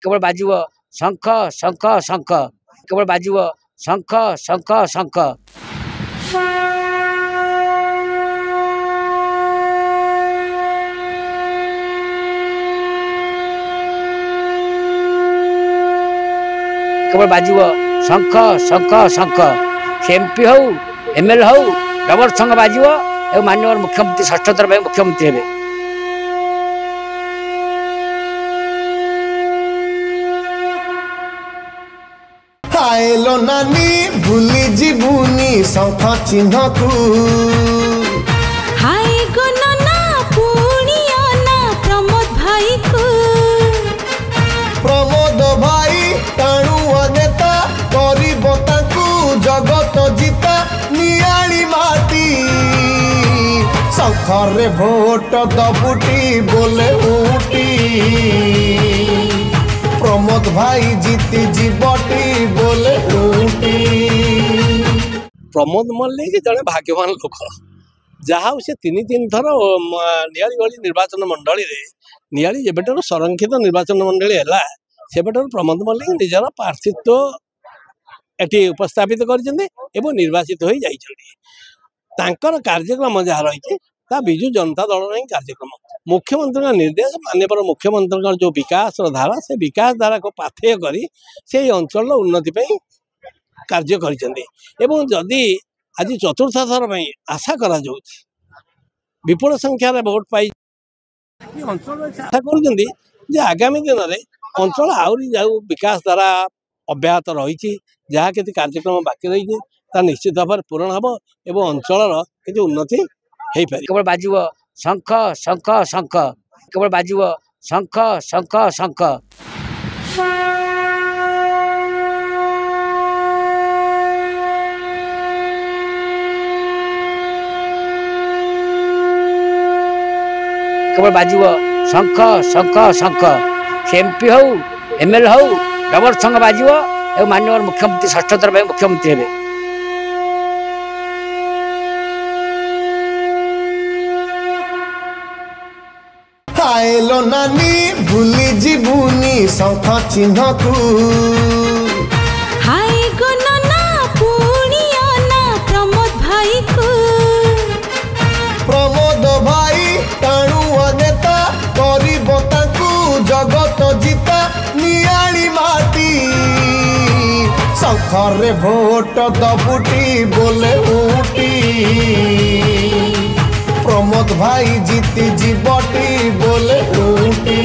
केवल बाजिब शंख शंख शंख केवल बाजिब शंख शंख शंख केवल बाजिब शंख शंख शंख एमपी हो एमएल हो डबल शंख बाजिब और माननीय मुख्यमंत्री षष्ठ थर मुख्यमंत्री हे आएलो नानी भूली जीवनी शंख चिन्ह को हाय गो नाना पुणी आना प्रमोद भाई को प्रमोद भाई टाणु नेता गरीब ताकू जगत जीता नियाली माटी शंखरे भोट दबुटी बोले उठी प्रमोद भाई जीती जीवटी बोले उठी। प्रमोद मल्लिक जड़े भाग्यवान लोक जहाँ से तीन थर नियाली भली निर्वाचन मंडली नियाली जबेटर संरक्षित निर्वाचन मंडली है सेबेटर प्रमोद मल्लिक निजर प्रार्थित्व एटी उपस्थापित कर निर्वाचित हो जाकर कार्यक्रम जहाँ रही विजु जनता दल कार्यक्रम मुख्यमंत्री निर्देश माननीय मुख्यमंत्री जो विकास धारा से विकास धारा को पाथेय कर अंचल उन्नति कार्य करदी आज चतुर्थ थर आशा करा विपुल संख्यार भोट पाई अंचल आशा कर आगामी दिन में अंचल आहरी जो विकास धारा अब्याहत रही जहाँ कि कार्यक्रम बाकी रही निश्चित भाव पूरण हम एवं अंचल कि उन्नति हो पार केवल बाजिब शंख शंख शंख केवल बाजिब शंख शंख शंख केवल बाजिब शंख शंख शंख एमपी हो एमएल हो डबल शंख बाजिब और माननीय मुख्यमंत्री षष्ठ थर मुख्यमंत्री हे आएलो नानी भूली जीवनी शंख चिन्ह को हाय गो नाना पुणी आना प्रमोद भाई को प्रमोद भाई टाणु नेता गरीब ताकू जगत जीता नियाली माटी शंखरे भोट दबुटी बोले उठी प्रमोद भाई जीती जीवटी बोले उठी।